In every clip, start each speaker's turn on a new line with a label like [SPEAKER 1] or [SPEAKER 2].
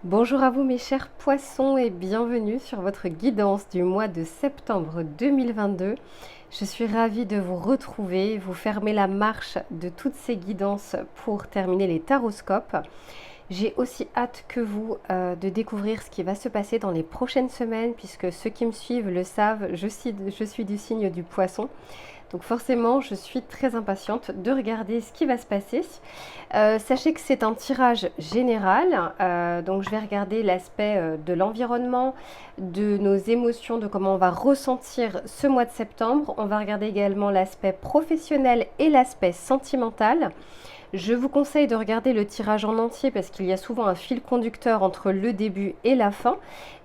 [SPEAKER 1] Bonjour à vous mes chers poissons et bienvenue sur votre guidance du mois de septembre 2022. Je suis ravie de vous retrouver, vous fermer la marche de toutes ces guidances pour terminer les taroscopes. J'ai aussi hâte que vous de découvrir ce qui va se passer dans les prochaines semaines puisque ceux qui me suivent le savent, je suis du signe du poisson. Donc forcément, je suis très impatiente de regarder ce qui va se passer. Sachez que c'est un tirage général, donc je vais regarder l'aspect de l'environnement, de nos émotions, de comment on va ressentir ce mois de septembre. On va regarder également l'aspect professionnel et l'aspect sentimental. Je vous conseille de regarder le tirage en entier parce qu'il y a souvent un fil conducteur entre le début et la fin.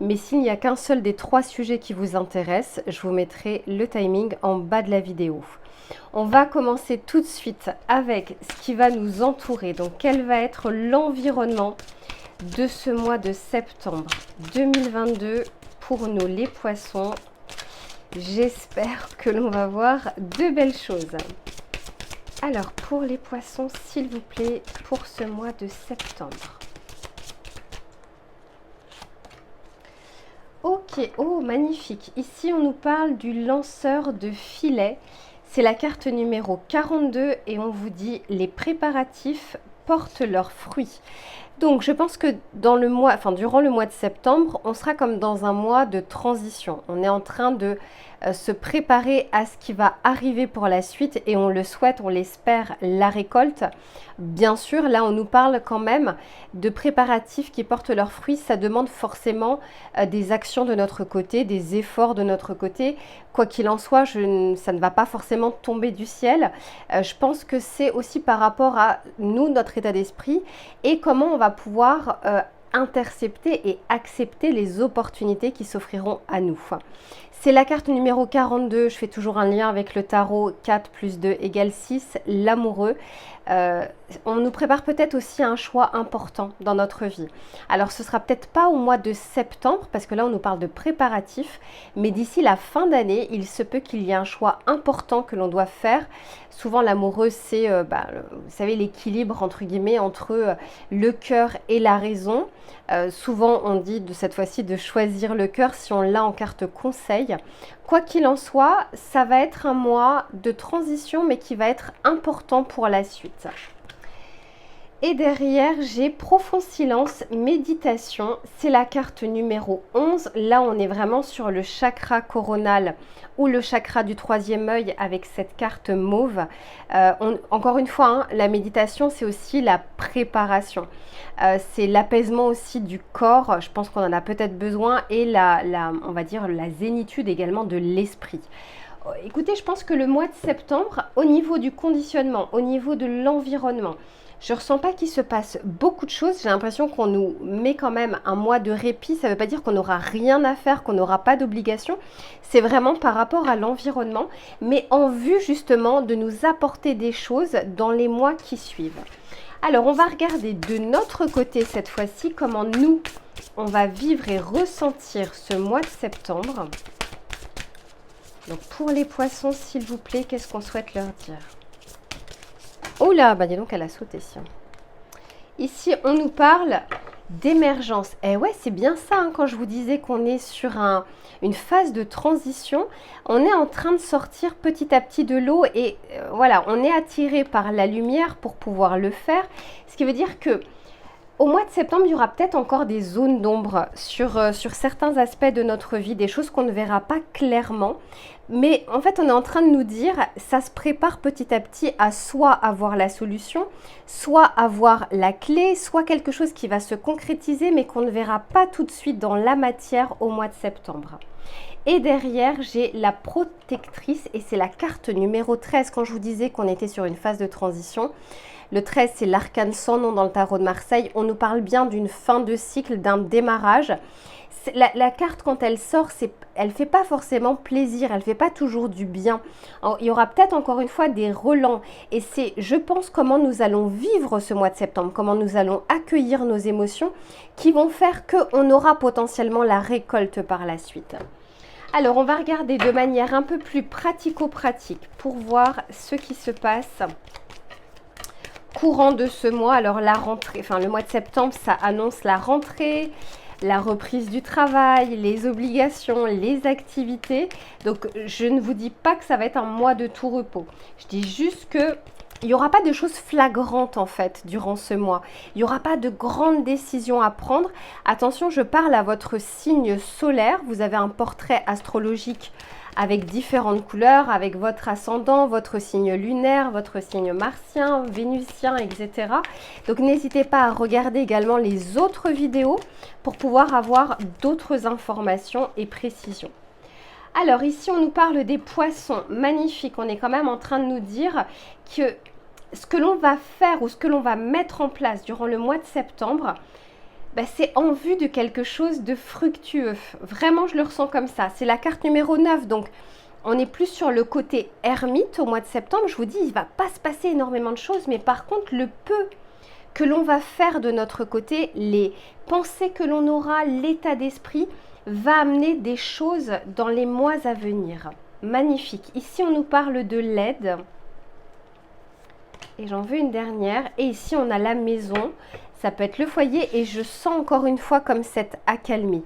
[SPEAKER 1] Mais s'il n'y a qu'un seul des trois sujets qui vous intéressent, je vous mettrai le timing en bas de la vidéo. On va commencer tout de suite avec ce qui va nous entourer. Donc, quel va être l'environnement de ce mois de septembre 2022 pour nous les poissons. J'espère que l'on va voir de belles choses. Alors, pour les poissons, s'il vous plaît, pour ce mois de septembre. Ok, oh, magnifique. Ici, on nous parle du lanceur de filet. C'est la carte numéro 42 et on vous dit les préparatifs portent leurs fruits. Donc, je pense que durant le mois de septembre, on sera comme dans un mois de transition. On est en train de se préparer à ce qui va arriver pour la suite et on le souhaite, on l'espère, la récolte. Bien sûr, là, on nous parle quand même de préparatifs qui portent leurs fruits. Ça demande forcément des actions de notre côté, des efforts de notre côté. Quoi qu'il en soit, ça ne va pas forcément tomber du ciel. Je pense que c'est aussi par rapport à nous, notre état d'esprit et comment on va pouvoir intercepter et accepter les opportunités qui s'offriront à nous. C'est la carte numéro 42, je fais toujours un lien avec le tarot 4 plus 2 égale 6, l'amoureux. On nous prépare peut-être aussi un choix important dans notre vie. Alors ce sera peut-être pas au mois de septembre, parce que là on nous parle de préparatifs, mais d'ici la fin d'année, il se peut qu'il y ait un choix important que l'on doit faire. Souvent l'amoureux, c'est, vous savez, l'équilibre entre guillemets entre le cœur et la raison. Souvent on dit de cette fois-ci de choisir le cœur si on l'a en carte conseil. Quoi qu'il en soit, ça va être un mois de transition mais qui va être important pour la suite. Et derrière, j'ai profond silence, méditation. C'est la carte numéro 11. Là, on est vraiment sur le chakra coronal ou le chakra du troisième œil avec cette carte mauve. Encore une fois, hein, la méditation, c'est aussi la préparation. C'est l'apaisement aussi du corps. Je pense qu'on en a peut-être besoin. Et on va dire la zénitude également de l'esprit. Écoutez, je pense que le mois de septembre, au niveau du conditionnement, au niveau de l'environnement, je ne ressens pas qu'il se passe beaucoup de choses. J'ai l'impression qu'on nous met quand même un mois de répit. Ça ne veut pas dire qu'on n'aura rien à faire, qu'on n'aura pas d'obligation. C'est vraiment par rapport à l'environnement, mais en vue justement de nous apporter des choses dans les mois qui suivent. Alors, on va regarder de notre côté cette fois-ci comment nous, on va vivre et ressentir ce mois de septembre. Donc, pour les poissons, s'il vous plaît, qu'est-ce qu'on souhaite leur dire ? Oh là, bah dis donc, elle a sauté. Ici, on nous parle d'émergence. Eh ouais, c'est bien ça, hein, quand je vous disais qu'on est sur une phase de transition. On est en train de sortir petit à petit de l'eau et voilà, on est attiré par la lumière pour pouvoir le faire. Ce qui veut dire que au mois de septembre, il y aura peut-être encore des zones d'ombre sur certains aspects de notre vie, des choses qu'on ne verra pas clairement. Mais en fait, on est en train de nous dire, ça se prépare petit à petit à soit avoir la solution, soit avoir la clé, soit quelque chose qui va se concrétiser, mais qu'on ne verra pas tout de suite dans la matière au mois de septembre. Et derrière, j'ai la protectrice et c'est la carte numéro 13 quand je vous disais qu'on était sur une phase de transition. Le 13, c'est l'arcane sans nom dans le tarot de Marseille. On nous parle bien d'une fin de cycle, d'un démarrage. La carte, quand elle sort, elle ne fait pas forcément plaisir, elle ne fait pas toujours du bien. Alors, il y aura peut-être encore une fois des relents. Et c'est, je pense, comment nous allons vivre ce mois de septembre, comment nous allons accueillir nos émotions qui vont faire qu'on aura potentiellement la récolte par la suite. Alors, on va regarder de manière un peu plus pratico-pratique pour voir ce qui se passe courant de ce mois. Alors la rentrée, enfin le mois de septembre, ça annonce la rentrée, la reprise du travail, les obligations, les activités. Donc je ne vous dis pas que ça va être un mois de tout repos. Je dis juste que il n'y aura pas de choses flagrantes en fait durant ce mois. Il n'y aura pas de grandes décisions à prendre. Attention, je parle à votre signe solaire. Vous avez un portrait astrologique avec différentes couleurs, avec votre ascendant, votre signe lunaire, votre signe martien, vénusien, etc. Donc n'hésitez pas à regarder également les autres vidéos pour pouvoir avoir d'autres informations et précisions. Alors ici, on nous parle des poissons. Magnifique, on est quand même en train de nous dire que ce que l'on va faire ou ce que l'on va mettre en place durant le mois de septembre, c'est en vue de quelque chose de fructueux. Vraiment, je le ressens comme ça. C'est la carte numéro 9, donc on est plus sur le côté ermite au mois de septembre. Je vous dis, il ne va pas se passer énormément de choses, mais par contre, le peu que l'on va faire de notre côté, les pensées que l'on aura, l'état d'esprit, va amener des choses dans les mois à venir. Magnifique. Ici, on nous parle de l'aide. Et j'en veux une dernière. Et ici, on a la maison. Ça peut être le foyer. Et je sens encore une fois comme cette accalmie.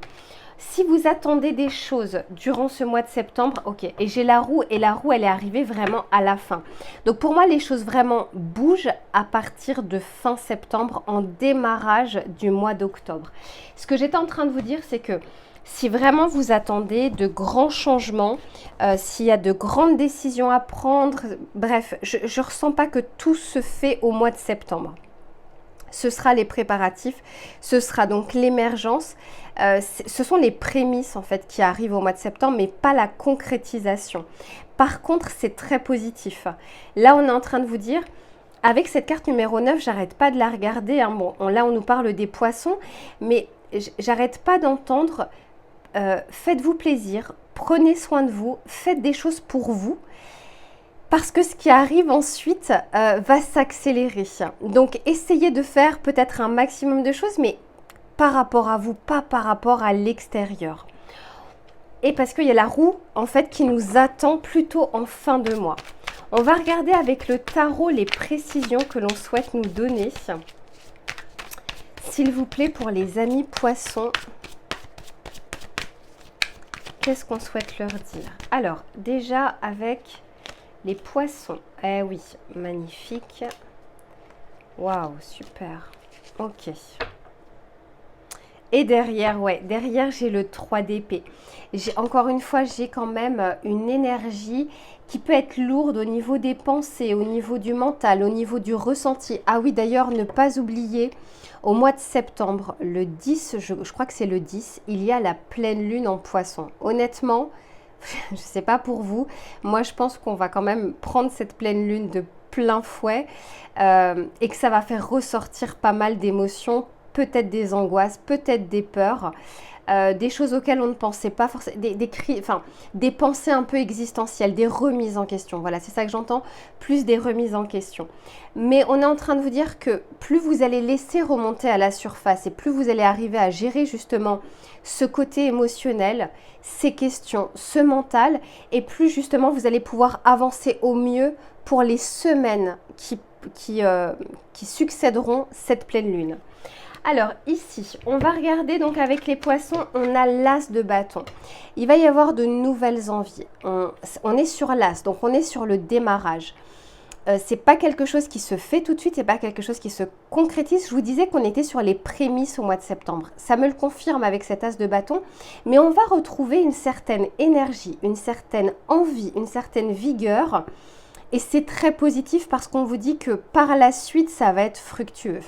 [SPEAKER 1] Si vous attendez des choses durant ce mois de septembre, ok. Et j'ai la roue. Et la roue, elle est arrivée vraiment à la fin. Donc pour moi, les choses vraiment bougent à partir de fin septembre, en démarrage du mois d'octobre. Ce que j'étais en train de vous dire, c'est que si vraiment vous attendez de grands changements, s'il y a de grandes décisions à prendre, bref, je ne ressens pas que tout se fait au mois de septembre. Ce sera les préparatifs, ce sera donc l'émergence. Ce sont les prémices en fait qui arrivent au mois de septembre, mais pas la concrétisation. Par contre, c'est très positif. Là, on est en train de vous dire, avec cette carte numéro 9, j'arrête pas de la regarder. Hein. Bon, là, on nous parle des poissons, mais j'arrête pas d'entendre... faites-vous plaisir, prenez soin de vous, faites des choses pour vous, parce que ce qui arrive ensuite va s'accélérer. Donc, essayez de faire peut-être un maximum de choses, mais par rapport à vous, pas par rapport à l'extérieur. Et parce qu'il y a la roue, en fait, qui nous attend plutôt en fin de mois. On va regarder avec le tarot les précisions que l'on souhaite nous donner. S'il vous plaît, pour les amis poissons, qu'est-ce qu'on souhaite leur dire? Alors, déjà avec les poissons. Eh oui, magnifique. Waouh, super. Ok. Et derrière, ouais, derrière j'ai le 3 d'épée. Encore une fois, j'ai quand même une énergie qui peut être lourde au niveau des pensées, au niveau du mental, au niveau du ressenti. Ah oui, d'ailleurs, ne pas oublier, au mois de septembre, le 10, je crois que c'est le 10, il y a la pleine lune en poisson. Honnêtement, je ne sais pas pour vous, moi je pense qu'on va quand même prendre cette pleine lune de plein fouet et que ça va faire ressortir pas mal d'émotions, peut-être des angoisses, peut-être des peurs, des choses auxquelles on ne pensait pas forcément, des pensées un peu existentielles, des remises en question. Voilà, c'est ça que j'entends, plus des remises en question. Mais on est en train de vous dire que plus vous allez laisser remonter à la surface et plus vous allez arriver à gérer justement ce côté émotionnel, ces questions, ce mental, et plus justement vous allez pouvoir avancer au mieux pour les semaines qui succéderont cette pleine lune. Alors ici, on va regarder donc avec les poissons, on a l'as de bâton. Il va y avoir de nouvelles envies. On est sur l'as, donc on est sur le démarrage. C'est pas quelque chose qui se fait tout de suite, c'est pas quelque chose qui se concrétise. Je vous disais qu'on était sur les prémices au mois de septembre. Ça me le confirme avec cet as de bâton, mais on va retrouver une certaine énergie, une certaine envie, une certaine vigueur. Et c'est très positif parce qu'on vous dit que par la suite, ça va être fructueux.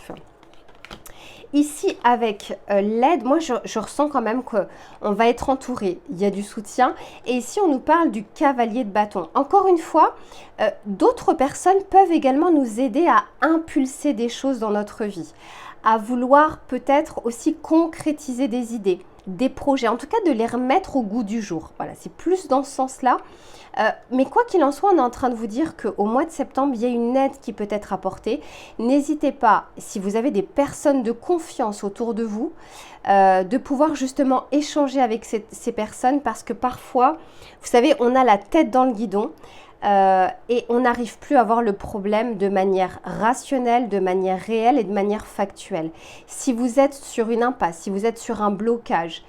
[SPEAKER 1] Ici, avec l'aide, moi, je ressens quand même qu'on va être entouré. Il y a du soutien. Et ici, on nous parle du cavalier de bâton. Encore une fois, d'autres personnes peuvent également nous aider à impulser des choses dans notre vie, à vouloir peut-être aussi concrétiser des idées, des projets, en tout cas de les remettre au goût du jour. Voilà, c'est plus dans ce sens-là. Mais quoi qu'il en soit, on est en train de vous dire qu'au mois de septembre, il y a une aide qui peut être apportée. N'hésitez pas, si vous avez des personnes de confiance autour de vous, de pouvoir justement échanger avec ces personnes parce que parfois, vous savez, on a la tête dans le guidon. et on n'arrive plus à voir le problème de manière rationnelle, de manière réelle et de manière factuelle. Si vous êtes sur une impasse, si vous êtes sur un blocage,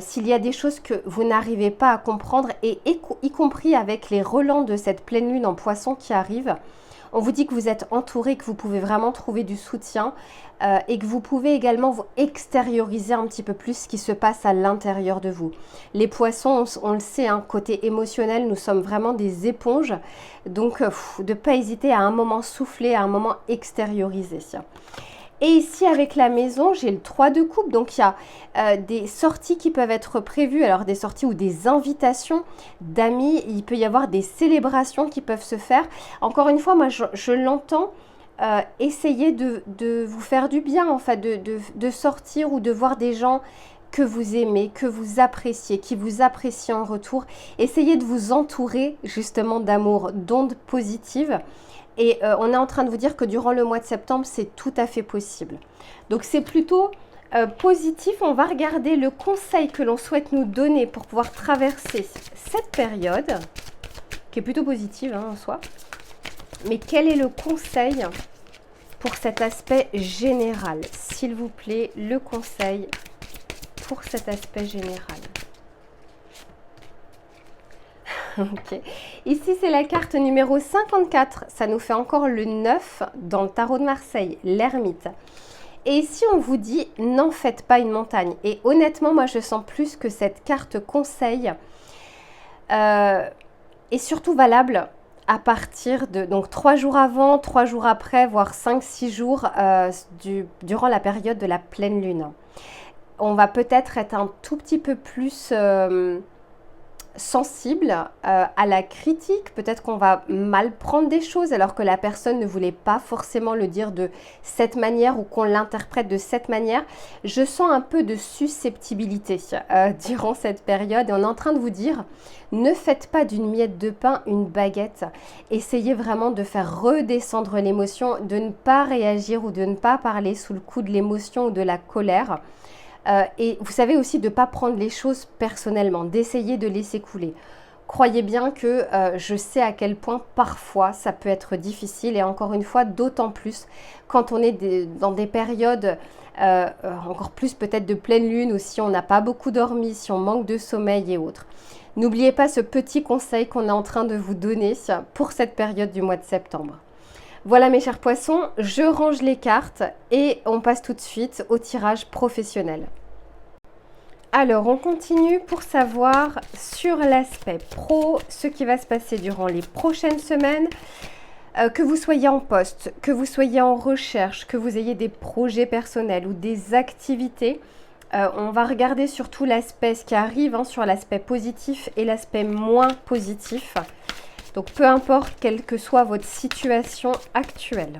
[SPEAKER 1] s'il y a des choses que vous n'arrivez pas à comprendre, et y compris avec les relents de cette pleine lune en Poisson qui arrive, on vous dit que vous êtes entouré, que vous pouvez vraiment trouver du soutien et que vous pouvez également vous extérioriser un petit peu plus ce qui se passe à l'intérieur de vous. Les poissons, on le sait, hein, côté émotionnel, nous sommes vraiment des éponges. Donc, de ne pas hésiter à un moment souffler, à un moment extérioriser. Et ici, avec la maison, j'ai le 3 de coupe. Donc, il y a des sorties qui peuvent être prévues. Alors, des sorties ou des invitations d'amis. Il peut y avoir des célébrations qui peuvent se faire. Encore une fois, moi, je l'entends. Essayez de vous faire du bien, en fait, de sortir ou de voir des gens que vous aimez, que vous appréciez, qui vous apprécient en retour. Essayez de vous entourer, justement, d'amour, d'ondes positives. Et on est en train de vous dire que durant le mois de septembre, c'est tout à fait possible. Donc, c'est plutôt positif. On va regarder le conseil que l'on souhaite nous donner pour pouvoir traverser cette période, qui est plutôt positive en soi. Mais quel est le conseil pour cet aspect général? S'il vous plaît, le conseil pour cet aspect général. Ok. Ici, c'est la carte numéro 54. Ça nous fait encore le 9 dans le tarot de Marseille, l'ermite. Et ici, on vous dit, n'en faites pas une montagne. Et honnêtement, moi, je sens plus que cette carte conseil est surtout valable à partir de, donc 3 jours avant, 3 jours après, voire 5-6 jours durant la période de la pleine lune. On va peut-être être un tout petit peu plus sensible à la critique. Peut-être qu'on va mal prendre des choses alors que la personne ne voulait pas forcément le dire de cette manière ou qu'on l'interprète de cette manière. Je sens un peu de susceptibilité durant cette période et on est en train de vous dire, ne faites pas d'une miette de pain une baguette. Essayez vraiment de faire redescendre l'émotion, de ne pas réagir ou de ne pas parler sous le coup de l'émotion ou de la colère. Et vous savez aussi de ne pas prendre les choses personnellement, d'essayer de laisser couler. Croyez bien que je sais à quel point parfois ça peut être difficile et encore une fois d'autant plus quand on est dans des périodes encore plus peut-être de pleine lune ou si on n'a pas beaucoup dormi, si on manque de sommeil et autres. N'oubliez pas ce petit conseil qu'on est en train de vous donner pour cette période du mois de septembre. Voilà mes chers poissons, je range les cartes et on passe tout de suite au tirage professionnel. Alors, on continue pour savoir sur l'aspect pro, ce qui va se passer durant les prochaines semaines. Que vous soyez en poste, que vous soyez en recherche, que vous ayez des projets personnels ou des activités, on va regarder surtout l'aspect, ce qui arrive sur l'aspect positif et l'aspect moins positif. Donc, peu importe quelle que soit votre situation actuelle.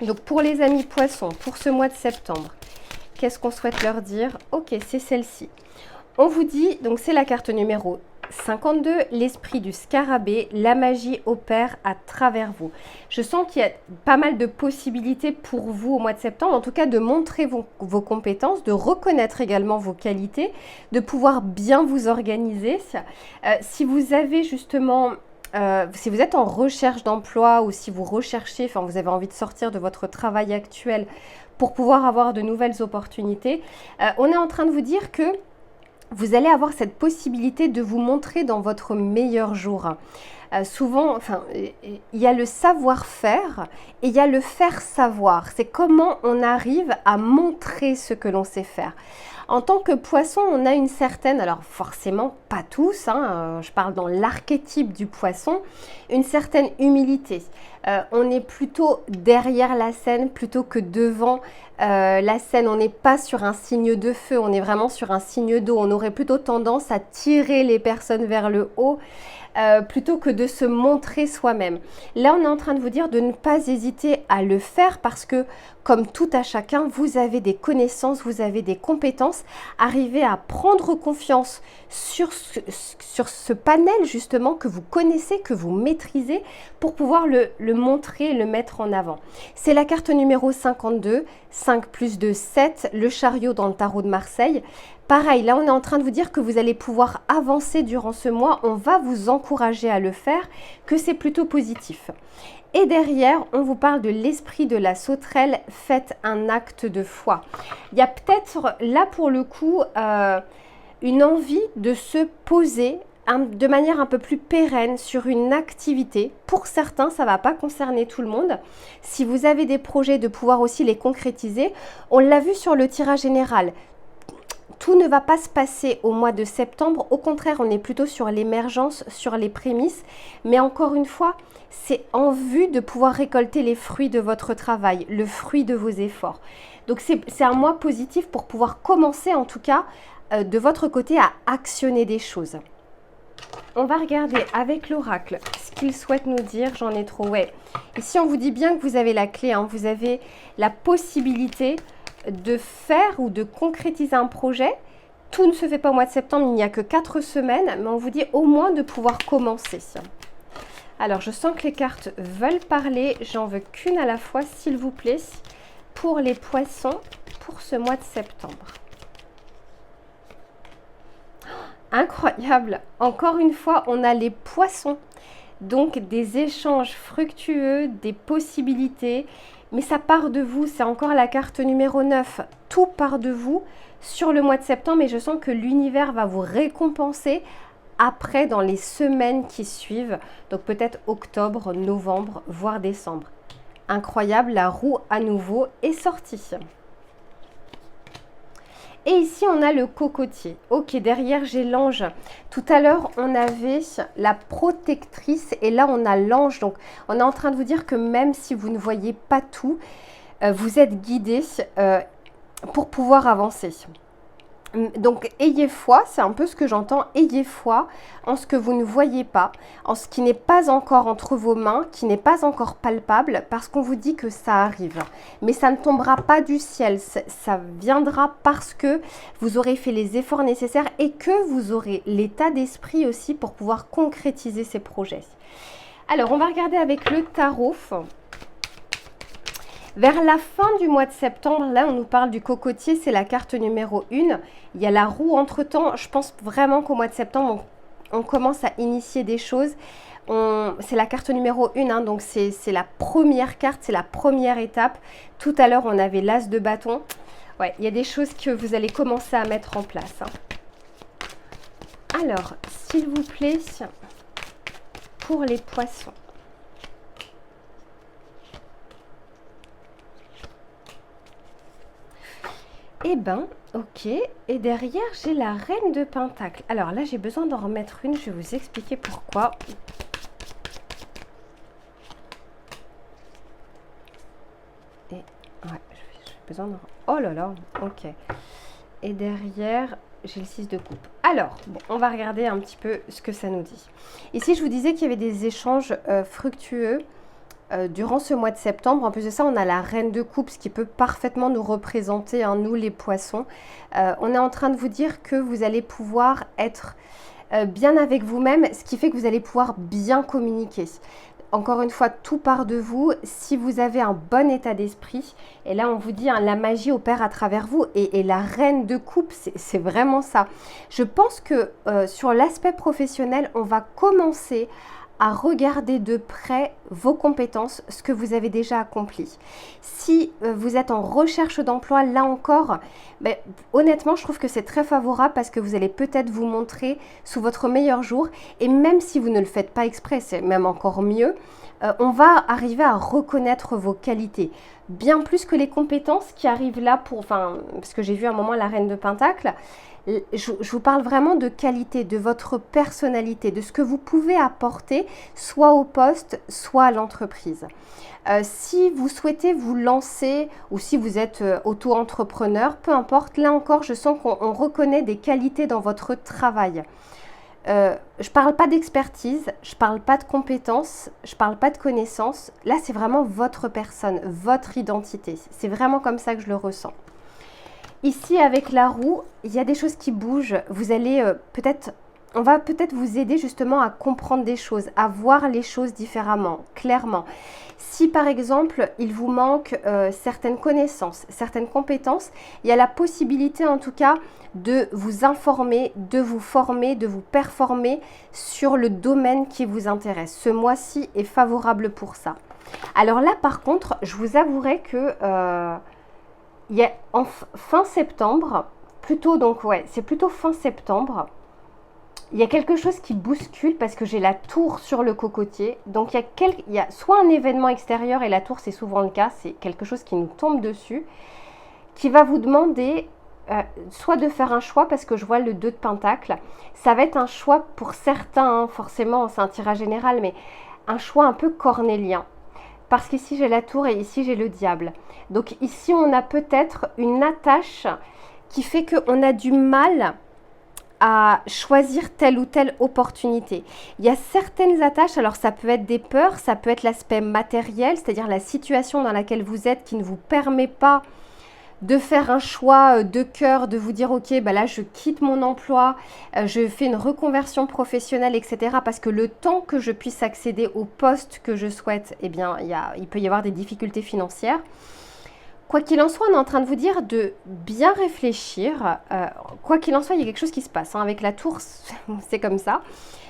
[SPEAKER 1] Donc, pour les amis poissons, pour ce mois de septembre, qu'est-ce qu'on souhaite leur dire? Ok, c'est celle-ci. On vous dit, donc c'est la carte numéro 52, l'esprit du scarabée, la magie opère à travers vous. Je sens qu'il y a pas mal de possibilités pour vous au mois de septembre, en tout cas de montrer vos compétences, de reconnaître également vos qualités, de pouvoir bien vous organiser. Si vous avez justement... si vous êtes en recherche d'emploi ou si vous recherchez, enfin vous avez envie de sortir de votre travail actuel pour pouvoir avoir de nouvelles opportunités, on est en train de vous dire que vous allez avoir cette possibilité de vous montrer dans votre meilleur jour. Souvent, il y a le savoir-faire et il y a le faire savoir. C'est comment on arrive à montrer ce que l'on sait faire. En tant que poisson, on a une certaine, alors forcément pas tous, je parle dans l'archétype du poisson, une certaine humilité. On est plutôt derrière la scène plutôt que devant la scène. On n'est pas sur un signe de feu, on est vraiment sur un signe d'eau. On aurait plutôt tendance à tirer les personnes vers le haut plutôt que de se montrer soi-même. Là, on est en train de vous dire de ne pas hésiter à le faire parce que, comme tout à chacun, vous avez des connaissances, vous avez des compétences. Arrivez à prendre confiance sur ce panel justement que vous connaissez, que vous maîtrisez pour pouvoir le montrer et le mettre en avant. C'est la carte numéro 52. 5 plus 2, 7, le chariot dans le tarot de Marseille. Pareil, là on est en train de vous dire que vous allez pouvoir avancer durant ce mois, on va vous encourager à le faire, que c'est plutôt positif. Et derrière, on vous parle de l'esprit de la sauterelle, faites un acte de foi. Il y a peut-être là pour le coup une envie de se poser de manière un peu plus pérenne sur une activité. Pour certains, ça ne va pas concerner tout le monde. Si vous avez des projets, de pouvoir aussi les concrétiser. On l'a vu sur le tirage général. Tout ne va pas se passer au mois de septembre. Au contraire, on est plutôt sur l'émergence, sur les prémices. Mais encore une fois, c'est en vue de pouvoir récolter les fruits de votre travail, le fruit de vos efforts. Donc c'est un mois positif pour pouvoir commencer en tout cas de votre côté à actionner des choses. On va regarder avec l'oracle ce qu'il souhaite nous dire. J'en ai trop, ouais. Ici, on vous dit bien que vous avez la clé, hein. Vous avez la possibilité de faire ou de concrétiser un projet. Tout ne se fait pas au mois de septembre, il n'y a que 4 semaines, mais on vous dit au moins de pouvoir commencer. Alors, je sens que les cartes veulent parler. J'en veux qu'une à la fois, s'il vous plaît, pour les poissons, pour ce mois de septembre. Incroyable! Encore une fois, on a les poissons. Donc, des échanges fructueux, des possibilités. Mais ça part de vous. C'est encore la carte numéro 9. Tout part de vous sur le mois de septembre. Et je sens que l'univers va vous récompenser après dans les semaines qui suivent. Donc, peut-être octobre, novembre, voire décembre. Incroyable, la roue à nouveau est sortie. Et ici, on a le cocotier. Ok, derrière, j'ai l'ange. Tout à l'heure, on avait la protectrice et là, on a l'ange. Donc, on est en train de vous dire que même si vous ne voyez pas tout, vous êtes guidé pour pouvoir avancer. Donc, ayez foi, c'est un peu ce que j'entends, ayez foi en ce que vous ne voyez pas, en ce qui n'est pas encore entre vos mains, qui n'est pas encore palpable, parce qu'on vous dit que ça arrive. Mais ça ne tombera pas du ciel, ça viendra parce que vous aurez fait les efforts nécessaires et que vous aurez l'état d'esprit aussi pour pouvoir concrétiser ces projets. Alors, on va regarder avec le tarot. Vers la fin du mois de septembre, là on nous parle du cocotier, c'est la carte numéro 1. Il y a la roue entre-temps. Je pense vraiment qu'au mois de septembre, on commence à initier des choses. C'est la carte numéro 1, hein, donc c'est la première carte, c'est la première étape. Tout à l'heure, on avait l'as de bâton. Ouais, il y a des choses que vous allez commencer à mettre en place. Hein. Alors, s'il vous plaît, pour les poissons. Eh ben, ok. Et derrière, j'ai la reine de Pentacle. Alors là, j'ai besoin d'en remettre une. Je vais vous expliquer pourquoi. Et ouais, j'ai besoin de... Oh là là, ok. Et derrière, j'ai le 6 de coupe. Alors, bon, on va regarder un petit peu ce que ça nous dit. Ici, je vous disais qu'il y avait des échanges fructueux. Durant ce mois de septembre. En plus de ça, on a la reine de coupe, ce qui peut parfaitement nous représenter, hein, nous les poissons. On est en train de vous dire que vous allez pouvoir être bien avec vous-même, ce qui fait que vous allez pouvoir bien communiquer. Encore une fois, tout part de vous. Si vous avez un bon état d'esprit, et là on vous dit, hein, la magie opère à travers vous, et la reine de coupe, c'est vraiment ça. Je pense que sur l'aspect professionnel, on va commencer à regarder de près vos compétences, ce que vous avez déjà accompli. Si vous êtes en recherche d'emploi, là encore, ben, honnêtement, je trouve que c'est très favorable parce que vous allez peut-être vous montrer sous votre meilleur jour. Et même si vous ne le faites pas exprès, c'est même encore mieux, on va arriver à reconnaître vos qualités. Bien plus que les compétences qui arrivent là parce que j'ai vu à un moment la reine de Pentacle. Je vous parle vraiment de qualité, de votre personnalité, de ce que vous pouvez apporter, soit au poste, soit à l'entreprise. Si vous souhaitez vous lancer ou si vous êtes auto-entrepreneur, peu importe, là encore, je sens qu'on reconnaît des qualités dans votre travail. Je ne parle pas d'expertise, je ne parle pas de compétences, je ne parle pas de connaissances. Là, c'est vraiment votre personne, votre identité. C'est vraiment comme ça que je le ressens. Ici, avec la roue, il y a des choses qui bougent. Vous allez peut-être on va peut-être vous aider justement à comprendre des choses, à voir les choses différemment, clairement. Si par exemple, il vous manque certaines connaissances, certaines compétences, il y a la possibilité en tout cas de vous informer, de vous former, de vous performer sur le domaine qui vous intéresse. Ce mois-ci est favorable pour ça. Alors là, par contre, je vous avouerai que il y a en fin septembre, plutôt donc ouais, c'est plutôt fin septembre, il y a quelque chose qui bouscule parce que j'ai la tour sur le cocotier. Donc il y a soit un événement extérieur, et la tour c'est souvent le cas, c'est quelque chose qui nous tombe dessus, qui va vous demander soit de faire un choix, parce que je vois le 2 de Pentacle. Ça va être un choix pour certains, hein, forcément c'est un tirage général, mais un choix un peu cornélien. Parce qu'ici j'ai la tour et ici j'ai le diable. Donc ici on a peut-être une attache qui fait qu'on a du mal à choisir telle ou telle opportunité. Il y a certaines attaches, alors ça peut être des peurs, ça peut être l'aspect matériel, c'est-à-dire la situation dans laquelle vous êtes qui ne vous permet pas de faire un choix de cœur, de vous dire ok, bah là je quitte mon emploi, je fais une reconversion professionnelle, etc. Parce que le temps que je puisse accéder au poste que je souhaite, eh bien il peut y avoir des difficultés financières. Quoi qu'il en soit, on est en train de vous dire de bien réfléchir. Quoi qu'il en soit, il y a quelque chose qui se passe. Hein. Avec la tour, c'est comme ça.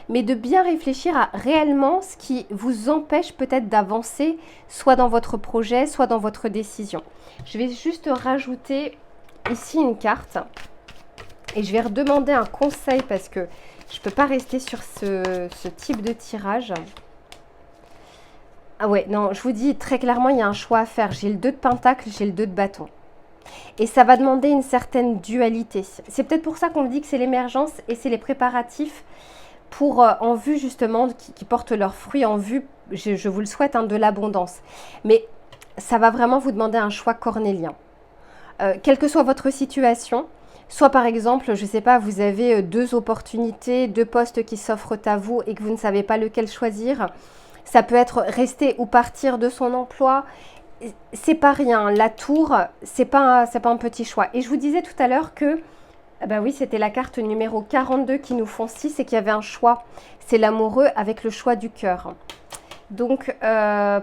[SPEAKER 1] Mais de bien réfléchir à réellement ce qui vous empêche peut-être d'avancer, soit dans votre projet, soit dans votre décision. Je vais juste rajouter ici une carte. Et je vais redemander un conseil parce que je ne peux pas rester sur ce type de tirage. Ah ouais, non, je vous dis très clairement, il y a un choix à faire. J'ai le 2 de Pentacle, j'ai le 2 de bâton. Et ça va demander une certaine dualité. C'est peut-être pour ça qu'on me dit que c'est l'émergence et c'est les préparatifs pour en vue justement, qui portent leurs fruits en vue, je vous le souhaite, hein, de l'abondance. Mais ça va vraiment vous demander un choix cornélien. Quelle que soit votre situation, soit par exemple, je ne sais pas, vous avez 2 opportunités, 2 postes qui s'offrent à vous et que vous ne savez pas lequel choisir. Ça peut être rester ou partir de son emploi. C'est pas rien. La tour, c'est pas un petit choix. Et je vous disais tout à l'heure que, ben oui, c'était la carte numéro 42 qui nous font 6 et qu'il y avait un choix. C'est l'amoureux avec le choix du cœur. Donc,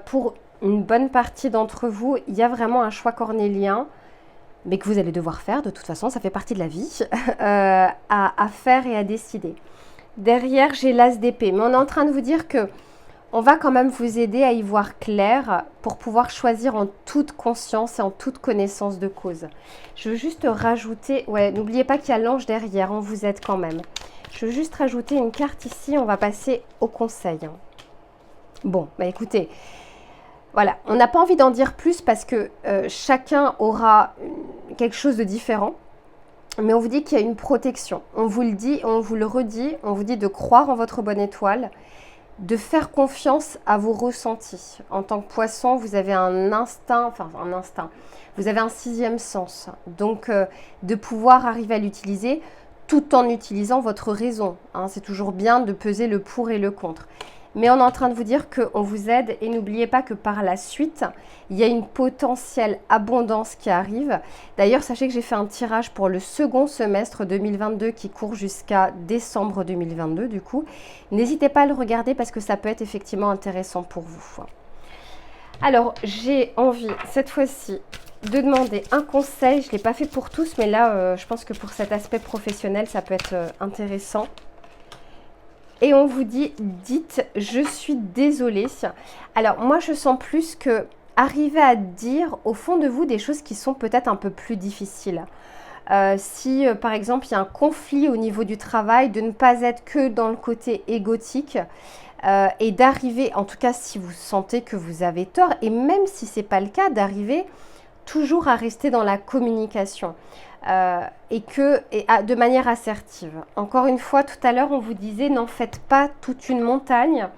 [SPEAKER 1] pour une bonne partie d'entre vous, il y a vraiment un choix cornélien, mais que vous allez devoir faire. De toute façon, ça fait partie de la vie, à faire et à décider. Derrière, j'ai l'as d'épée. Mais on est en train de vous dire que on va quand même vous aider à y voir clair pour pouvoir choisir en toute conscience et en toute connaissance de cause. Je veux juste rajouter, ouais, n'oubliez pas qu'il y a l'ange derrière, on vous aide quand même. Je veux juste rajouter une carte ici, on va passer au conseil. Bon, bah écoutez, voilà, on n'a pas envie d'en dire plus parce que chacun aura quelque chose de différent. Mais on vous dit qu'il y a une protection. On vous le dit, on vous le redit, on vous dit de croire en votre bonne étoile, de faire confiance à vos ressentis. En tant que poisson, vous avez un instinct, vous avez un 6e sens. Donc, de pouvoir arriver à l'utiliser tout en utilisant votre raison. Hein. C'est toujours bien de peser le pour et le contre. Mais on est en train de vous dire qu'on vous aide et n'oubliez pas que par la suite, il y a une potentielle abondance qui arrive. D'ailleurs, sachez que j'ai fait un tirage pour le second semestre 2022 qui court jusqu'à décembre 2022 du coup. N'hésitez pas à le regarder parce que ça peut être effectivement intéressant pour vous. Alors, j'ai envie cette fois-ci de demander un conseil. Je ne l'ai pas fait pour tous, mais là, je pense que pour cet aspect professionnel, ça peut être intéressant. Et on vous dit, dites, je suis désolée. Alors, moi, je sens plus que arriver à dire au fond de vous des choses qui sont peut-être un peu plus difficiles. Si, par exemple, il y a un conflit au niveau du travail, de ne pas être que dans le côté égotique et d'arriver, en tout cas, si vous sentez que vous avez tort, et même si ce n'est pas le cas, d'arriver toujours à rester dans la communication. De manière assertive. Encore une fois, tout à l'heure, on vous disait, n'en faites pas toute une montagne.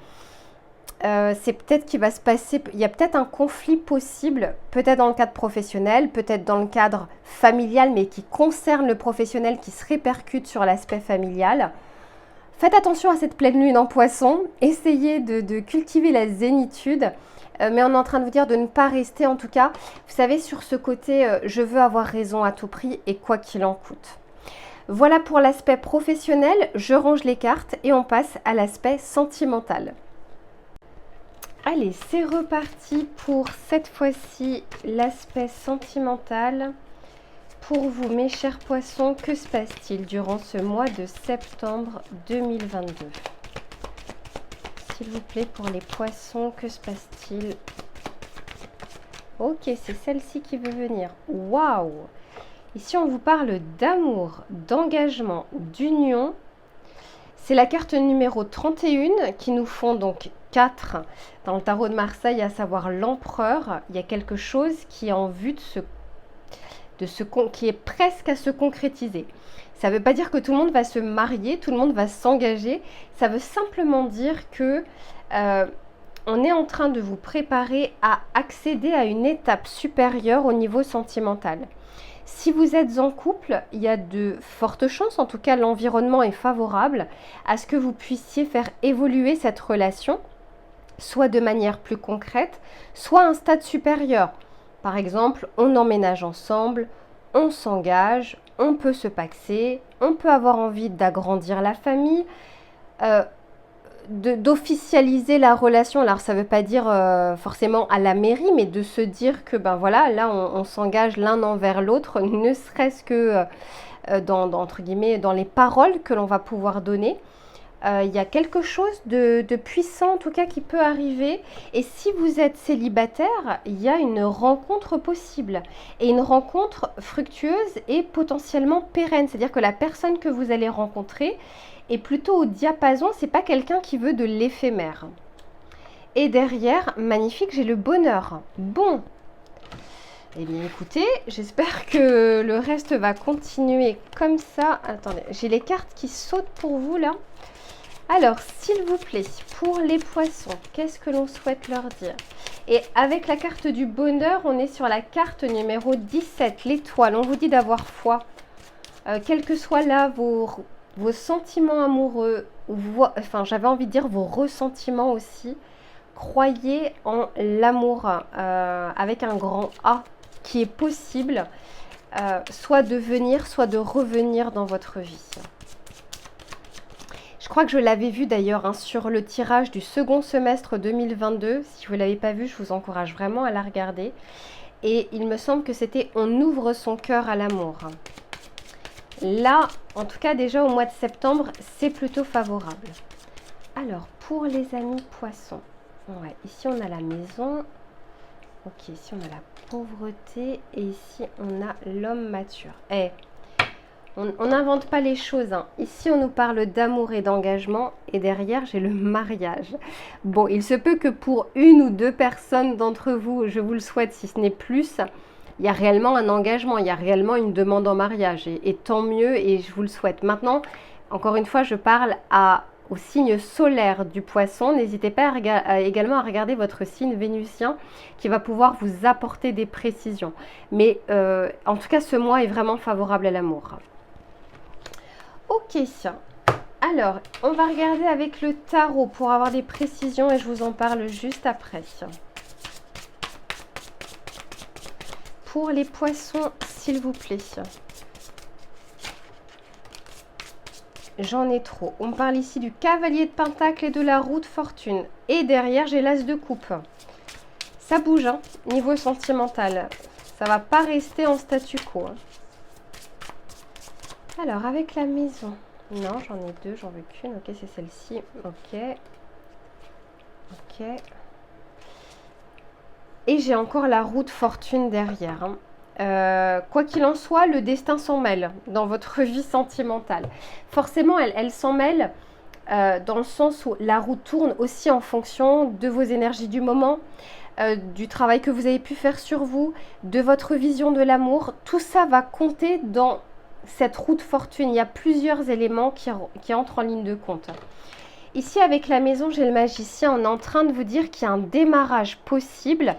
[SPEAKER 1] C'est peut-être qu'il va se passer, il y a peut-être un conflit possible, peut-être dans le cadre professionnel, peut-être dans le cadre familial, mais qui concerne le professionnel, qui se répercute sur l'aspect familial. Faites attention à cette pleine lune en poisson, essayez de cultiver la zénitude, mais on est en train de vous dire de ne pas rester, en tout cas, vous savez, sur ce côté, je veux avoir raison à tout prix et quoi qu'il en coûte. Voilà pour l'aspect professionnel, je range les cartes et on passe à l'aspect sentimental. Allez, c'est reparti pour cette fois-ci l'aspect sentimental. Pour vous, mes chers poissons, que se passe-t-il durant ce mois de septembre 2022? S'il vous plaît, pour les poissons, que se passe-t-il? Ok, c'est celle-ci qui veut venir. Waouh! Ici, on vous parle d'amour, d'engagement, d'union. C'est la carte numéro 31 qui nous font donc 4 dans le tarot de Marseille, à savoir l'empereur. Il y a quelque chose qui est en vue qui est presque à se concrétiser. Ça ne veut pas dire que tout le monde va se marier, tout le monde va s'engager. Ça veut simplement dire que on est en train de vous préparer à accéder à une étape supérieure au niveau sentimental. Si vous êtes en couple, il y a de fortes chances, en tout cas l'environnement est favorable, à ce que vous puissiez faire évoluer cette relation, soit de manière plus concrète, soit à un stade supérieur. Par exemple, on emménage ensemble, on s'engage, on peut se paxer, on peut avoir envie d'agrandir la famille, d'officialiser la relation. Alors ça ne veut pas dire forcément à la mairie, mais de se dire que ben voilà, là on s'engage l'un envers l'autre, ne serait-ce que entre guillemets, dans les paroles que l'on va pouvoir donner. Il y a quelque chose de puissant en tout cas qui peut arriver, et si vous êtes célibataire, il y a une rencontre possible, et une rencontre fructueuse et potentiellement pérenne, c'est-à-dire que la personne que vous allez rencontrer est plutôt au diapason, c'est pas quelqu'un qui veut de l'éphémère. Et derrière, magnifique, j'ai le bonheur. Bon, eh bien écoutez, j'espère que le reste va continuer comme ça. Attendez, j'ai les cartes qui sautent pour vous là. Alors, s'il vous plaît, pour les poissons, qu'est-ce que l'on souhaite leur dire? Et avec la carte du bonheur, on est sur la carte numéro 17, l'étoile. On vous dit d'avoir foi. Quels que soient là vos sentiments amoureux, enfin j'avais envie de dire vos ressentiments aussi, croyez en l'amour avec un grand A qui est possible, soit de venir, soit de revenir dans votre vie. Je crois que je l'avais vu d'ailleurs sur le tirage du second semestre 2022. Si vous ne l'avez pas vu, je vous encourage vraiment à la regarder. Et il me semble que c'était on ouvre son cœur à l'amour. Là, en tout cas déjà au mois de septembre, c'est plutôt favorable. Alors, pour les amis poissons, ouais, ici on a la maison. Ok, ici on a la pauvreté et ici on a l'homme mature. On n'invente pas les choses, hein. Ici, on nous parle d'amour et d'engagement et derrière, j'ai le mariage. Bon, il se peut que pour une ou deux personnes d'entre vous, je vous le souhaite, si ce n'est plus, il y a réellement un engagement, il y a réellement une demande en mariage et tant mieux et je vous le souhaite. Maintenant, encore une fois, je parle au signe solaire du poisson. N'hésitez pas également à regarder votre signe vénusien qui va pouvoir vous apporter des précisions. Mais en tout cas, ce mois est vraiment favorable à l'amour. Ok, alors on va regarder avec le tarot pour avoir des précisions et je vous en parle juste après. Pour les poissons, s'il vous plaît. J'en ai trop. On parle ici du cavalier de pentacle et de la roue de fortune. Et derrière, j'ai l'as de coupe. Ça bouge, hein, niveau sentimental. Ça va pas rester en statu quo. Hein. Alors, avec la maison. Non, j'en ai deux, j'en veux qu'une. Ok, c'est celle-ci. Ok. Ok. Et j'ai encore la roue de fortune derrière. Hein. Quoi qu'il en soit, le destin s'en mêle dans votre vie sentimentale. Forcément, elle s'en mêle dans le sens où la roue tourne aussi en fonction de vos énergies du moment, du travail que vous avez pu faire sur vous, de votre vision de l'amour. Tout ça va compter dans cette roue de fortune. Il y a plusieurs éléments qui entrent en ligne de compte. Ici, avec la maison, j'ai le magicien. On est en train de vous dire qu'il y a un démarrage possible.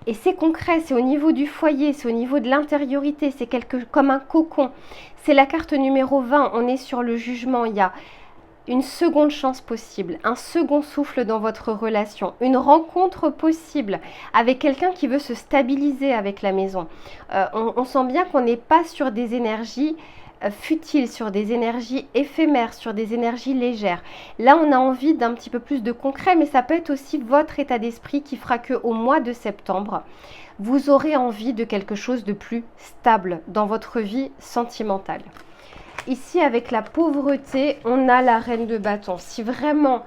[SPEAKER 1] Et c'est concret, c'est au niveau du foyer, c'est au niveau de l'intériorité, c'est comme un cocon. C'est la carte numéro 20, on est sur le jugement. Il y a une seconde chance possible, un second souffle dans votre relation, une rencontre possible avec quelqu'un qui veut se stabiliser avec la maison. On sent bien qu'on n'est pas sur des énergies futiles, sur des énergies éphémères, sur des énergies légères. Là, on a envie d'un petit peu plus de concret, mais ça peut être aussi votre état d'esprit qui fera qu'au mois de septembre, vous aurez envie de quelque chose de plus stable dans votre vie sentimentale. Ici, avec la pauvreté, on a la reine de bâton. Si vraiment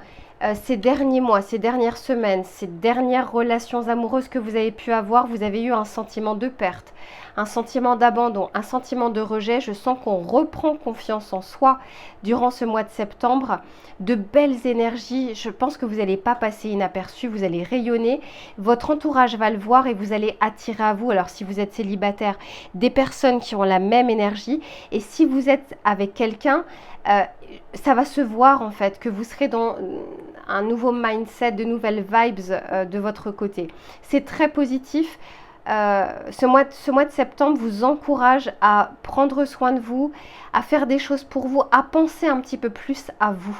[SPEAKER 1] ces derniers mois, ces dernières semaines, ces dernières relations amoureuses que vous avez pu avoir, vous avez eu un sentiment de perte, un sentiment d'abandon, un sentiment de rejet, je sens qu'on reprend confiance en soi durant ce mois de septembre. De belles énergies, je pense que vous n'allez pas passer inaperçu, vous allez rayonner, votre entourage va le voir et vous allez attirer à vous, alors si vous êtes célibataire, des personnes qui ont la même énergie, et si vous êtes avec quelqu'un, ça va se voir en fait, que vous serez dans un nouveau mindset, de nouvelles vibes de votre côté. C'est très positif. Ce mois de septembre vous encourage à prendre soin de vous, à faire des choses pour vous, à penser un petit peu plus à vous,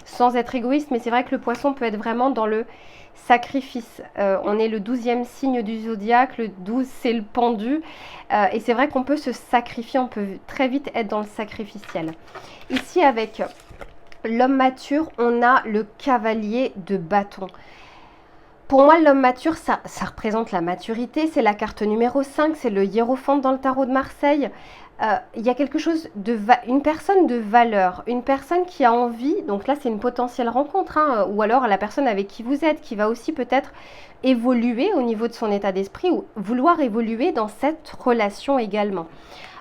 [SPEAKER 1] sans être égoïste, mais c'est vrai que le poisson peut être vraiment dans le sacrifice. On est le 12e signe du zodiaque, le 12 c'est le pendu, et c'est vrai qu'on peut se sacrifier, on peut très vite être dans le sacrificiel. Ici avec l'homme mature, on a le cavalier de bâton. Pour moi, l'homme mature, ça représente la maturité, c'est la carte numéro 5, c'est le hiérophante dans le tarot de Marseille. Il y a quelque chose une personne de valeur, une personne qui a envie, donc là c'est une potentielle rencontre, ou alors la personne avec qui vous êtes, qui va aussi peut-être évoluer au niveau de son état d'esprit, ou vouloir évoluer dans cette relation également.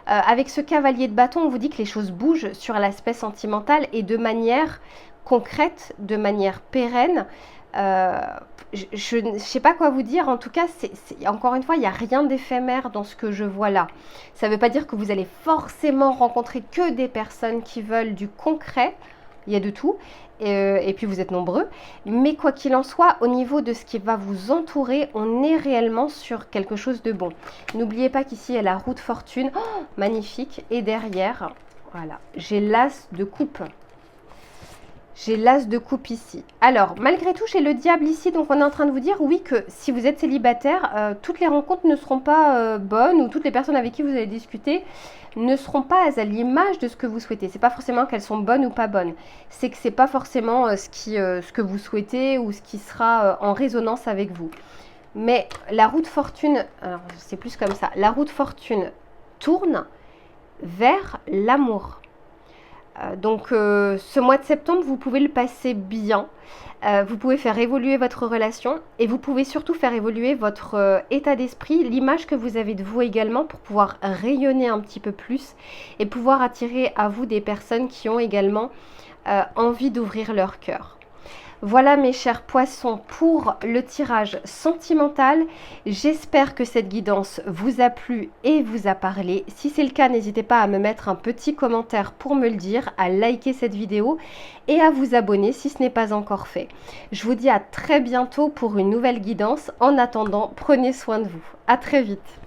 [SPEAKER 1] Avec ce cavalier de bâton, on vous dit que les choses bougent sur l'aspect sentimental et de manière concrète, de manière pérenne. Je ne sais pas quoi vous dire, en tout cas, encore une fois, il n'y a rien d'éphémère dans ce que je vois là. Ça ne veut pas dire que vous allez forcément rencontrer que des personnes qui veulent du concret, il y a de tout, et puis vous êtes nombreux, mais quoi qu'il en soit, au niveau de ce qui va vous entourer, on est réellement sur quelque chose de bon. N'oubliez pas qu'ici, il y a la roue de fortune, magnifique, et derrière, voilà, j'ai l'as de coupe. J'ai l'as de coupe ici. Alors, malgré tout, j'ai le diable ici. Donc, on est en train de vous dire, oui, que si vous êtes célibataire, toutes les rencontres ne seront pas bonnes, ou toutes les personnes avec qui vous allez discuter ne seront pas à l'image de ce que vous souhaitez. C'est pas forcément qu'elles sont bonnes ou pas bonnes. C'est que c'est pas forcément ce que vous souhaitez ou ce qui sera en résonance avec vous. Mais la roue de fortune, alors c'est plus comme ça, la roue de fortune tourne vers l'amour. Donc ce mois de septembre, vous pouvez le passer bien, vous pouvez faire évoluer votre relation et vous pouvez surtout faire évoluer votre état d'esprit, l'image que vous avez de vous également pour pouvoir rayonner un petit peu plus et pouvoir attirer à vous des personnes qui ont également envie d'ouvrir leur cœur. Voilà mes chers poissons pour le tirage sentimental. J'espère que cette guidance vous a plu et vous a parlé. Si c'est le cas, n'hésitez pas à me mettre un petit commentaire pour me le dire, à liker cette vidéo et à vous abonner si ce n'est pas encore fait. Je vous dis à très bientôt pour une nouvelle guidance. En attendant, prenez soin de vous. À très vite.